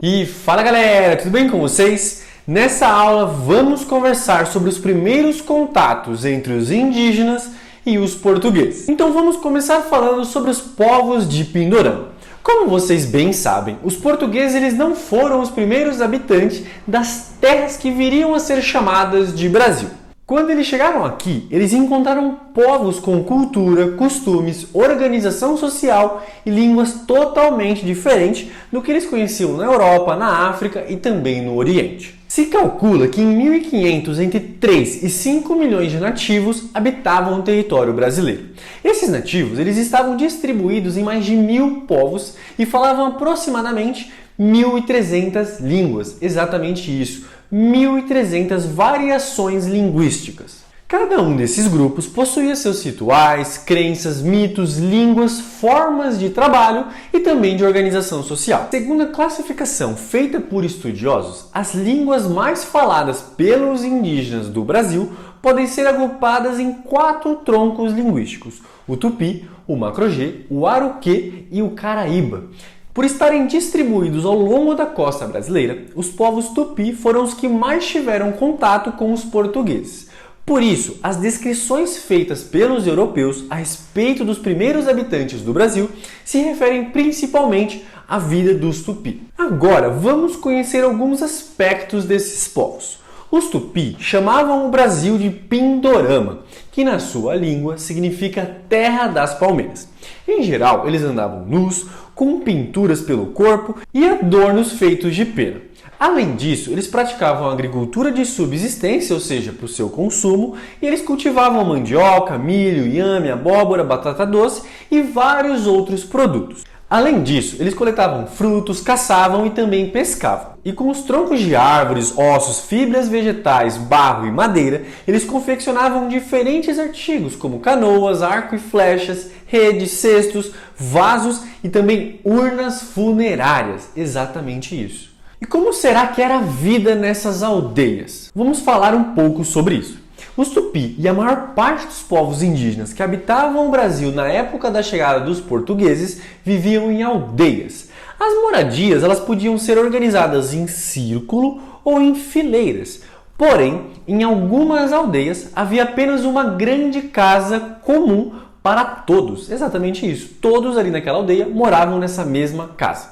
E fala galera, tudo bem com vocês? Nessa aula vamos conversar sobre os primeiros contatos entre os indígenas e os portugueses. Então vamos começar falando sobre os povos de Pindorama. Como vocês bem sabem, os portugueses eles não foram os primeiros habitantes das terras que viriam a ser chamadas de Brasil. Quando eles chegaram aqui, eles encontraram povos com cultura, costumes, organização social e línguas totalmente diferentes do que eles conheciam na Europa, na África e também no Oriente. Se calcula que em 1500, entre 3 e 5 milhões de nativos habitavam o território brasileiro. Esses nativos eles estavam distribuídos em mais de 1000 povos e falavam aproximadamente 1.300 línguas, exatamente isso, 1.300 variações linguísticas. Cada um desses grupos possuía seus rituais, crenças, mitos, línguas, formas de trabalho e também de organização social. Segundo a classificação feita por estudiosos, as línguas mais faladas pelos indígenas do Brasil podem ser agrupadas em 4 troncos linguísticos: o Tupi, o Macro-G, o Aruquê e o Caraíba. Por estarem distribuídos ao longo da costa brasileira, os povos tupi foram os que mais tiveram contato com os portugueses. Por isso, as descrições feitas pelos europeus a respeito dos primeiros habitantes do Brasil se referem principalmente à vida dos tupi. Agora, vamos conhecer alguns aspectos desses povos. Os tupi chamavam o Brasil de Pindorama, que na sua língua significa terra das palmeiras. Em geral, eles andavam nus, com pinturas pelo corpo e adornos feitos de pena. Além disso, eles praticavam a agricultura de subsistência, ou seja, para o seu consumo, e eles cultivavam mandioca, milho, inhame, abóbora, batata doce e vários outros produtos. Além disso, eles coletavam frutos, caçavam e também pescavam. E com os troncos de árvores, ossos, fibras vegetais, barro e madeira, eles confeccionavam diferentes artigos como canoas, arco e flechas, redes, cestos, vasos e também urnas funerárias. Exatamente isso. E como será que era a vida nessas aldeias? Vamos falar um pouco sobre isso. Os tupi e a maior parte dos povos indígenas que habitavam o Brasil na época da chegada dos portugueses viviam em aldeias. As moradias elas podiam ser organizadas em círculo ou em fileiras. Porém, em algumas aldeias havia apenas uma grande casa comum para todos. Exatamente isso. Todos ali naquela aldeia moravam nessa mesma casa.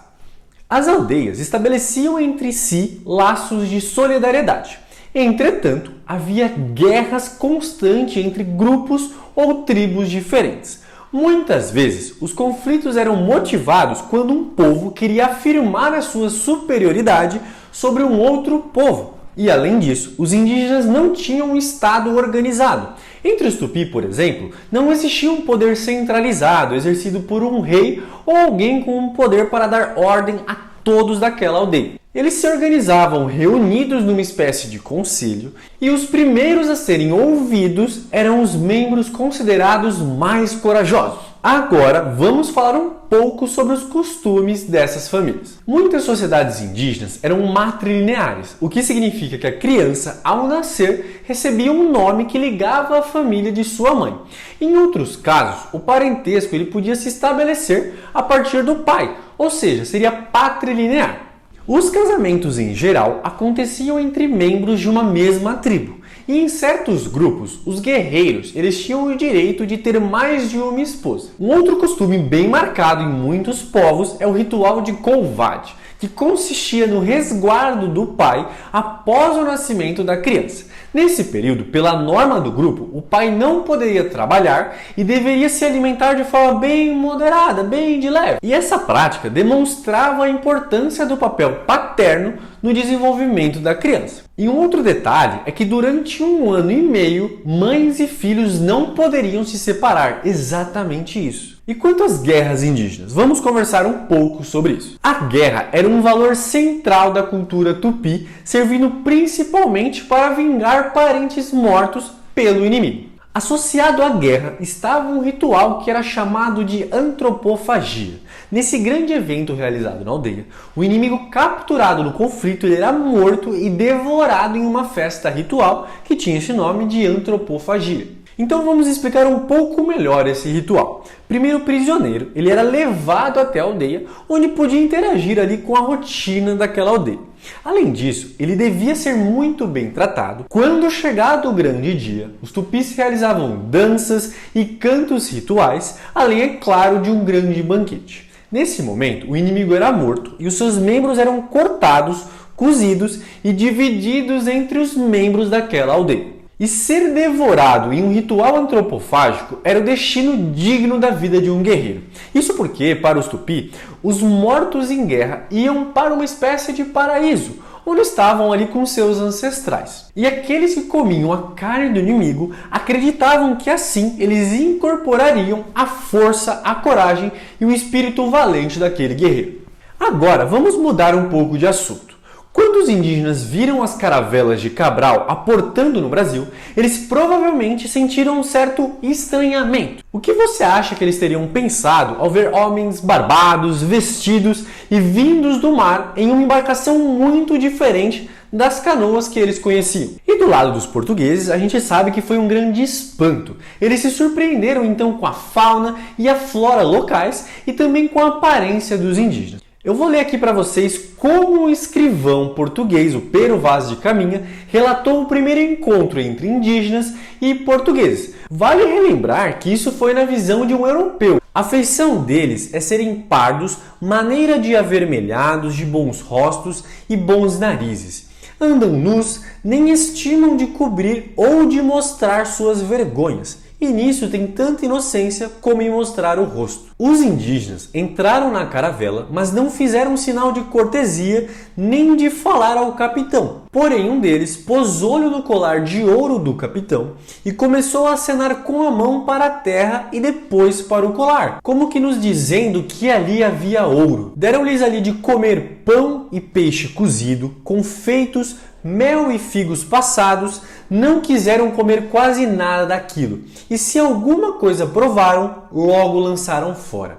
As aldeias estabeleciam entre si laços de solidariedade. Entretanto, havia guerras constantes entre grupos ou tribos diferentes. Muitas vezes, os conflitos eram motivados quando um povo queria afirmar a sua superioridade sobre um outro povo. E além disso, os indígenas não tinham um estado organizado. Entre os tupi, por exemplo, não existia um poder centralizado exercido por um rei ou alguém com um poder para dar ordem a todos daquela aldeia. Eles se organizavam reunidos numa espécie de conselho e os primeiros a serem ouvidos eram os membros considerados mais corajosos. Agora vamos falar um pouco sobre os costumes dessas famílias. Muitas sociedades indígenas eram matrilineares, o que significa que a criança, ao nascer, recebia um nome que ligava a família de sua mãe. Em outros casos, o parentesco ele podia se estabelecer a partir do pai, ou seja, seria patrilinear. Os casamentos em geral aconteciam entre membros de uma mesma tribo. E em certos grupos, os guerreiros eles tinham o direito de ter mais de uma esposa. Um outro costume bem marcado em muitos povos é o ritual de couvade, que consistia no resguardo do pai após o nascimento da criança. Nesse período, pela norma do grupo, o pai não poderia trabalhar e deveria se alimentar de forma bem moderada, bem de leve. E essa prática demonstrava a importância do papel paterno no desenvolvimento da criança. E um outro detalhe é que durante 1 ano e meio, mães e filhos não poderiam se separar. Exatamente isso. E quanto às guerras indígenas? Vamos conversar um pouco sobre isso. A guerra era um valor central da cultura tupi, servindo principalmente para vingar parentes mortos pelo inimigo. Associado à guerra estava um ritual que era chamado de antropofagia. Nesse grande evento realizado na aldeia, o inimigo capturado no conflito ele era morto e devorado em uma festa ritual que tinha esse nome de antropofagia. Então vamos explicar um pouco melhor esse ritual. Primeiro, o prisioneiro, ele era levado até a aldeia, onde podia interagir ali com a rotina daquela aldeia. Além disso, ele devia ser muito bem tratado. Quando chegado o grande dia, os tupis realizavam danças e cantos rituais, além, é claro, de um grande banquete. Nesse momento, o inimigo era morto e os seus membros eram cortados, cozidos e divididos entre os membros daquela aldeia. E ser devorado em um ritual antropofágico era o destino digno da vida de um guerreiro. Isso porque, para os Tupi, os mortos em guerra iam para uma espécie de paraíso, onde estavam ali com seus ancestrais. E aqueles que comiam a carne do inimigo acreditavam que assim eles incorporariam a força, a coragem e o espírito valente daquele guerreiro. Agora, vamos mudar um pouco de assunto. Quando os indígenas viram as caravelas de Cabral aportando no Brasil, eles provavelmente sentiram um certo estranhamento. O que você acha que eles teriam pensado ao ver homens barbados, vestidos e vindos do mar em uma embarcação muito diferente das canoas que eles conheciam? E do lado dos portugueses, a gente sabe que foi um grande espanto. Eles se surpreenderam então com a fauna e a flora locais e também com a aparência dos indígenas. Eu vou ler aqui para vocês como o escrivão português, o Pero Vaz de Caminha, relatou o primeiro encontro entre indígenas e portugueses. Vale relembrar que isso foi na visão de um europeu. A feição deles é serem pardos, maneira de avermelhados, de bons rostos e bons narizes. Andam nus, nem estimam de cobrir ou de mostrar suas vergonhas. E nisso tem tanta inocência como em mostrar o rosto. Os indígenas entraram na caravela, mas não fizeram sinal de cortesia nem de falar ao capitão. Porém, um deles pôs olho no colar de ouro do capitão e começou a acenar com a mão para a terra e depois para o colar, como que nos dizendo que ali havia ouro. Deram-lhes ali de comer pão e peixe cozido, confeitos, mel e figos passados, não quiseram comer quase nada daquilo, e se alguma coisa provaram, logo lançaram fora.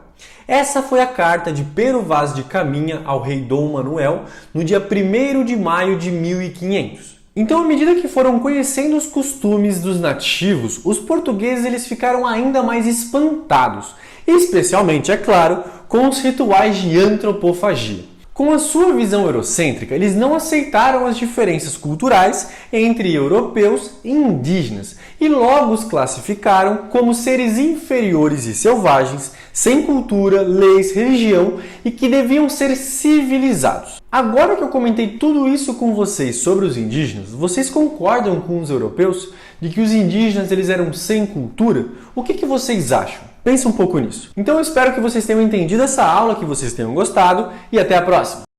Essa foi a carta de Pero Vaz de Caminha ao rei Dom Manuel no dia 1º de maio de 1500. Então, à medida que foram conhecendo os costumes dos nativos, os portugueses eles ficaram ainda mais espantados, especialmente, é claro, com os rituais de antropofagia. Com a sua visão eurocêntrica, eles não aceitaram as diferenças culturais entre europeus e indígenas e logo os classificaram como seres inferiores e selvagens, sem cultura, leis, religião e que deviam ser civilizados. Agora que eu comentei tudo isso com vocês sobre os indígenas, vocês concordam com os europeus de que os indígenas eles eram sem cultura? O que vocês acham? Pensa um pouco nisso. Então eu espero que vocês tenham entendido essa aula, que vocês tenham gostado e até a próxima!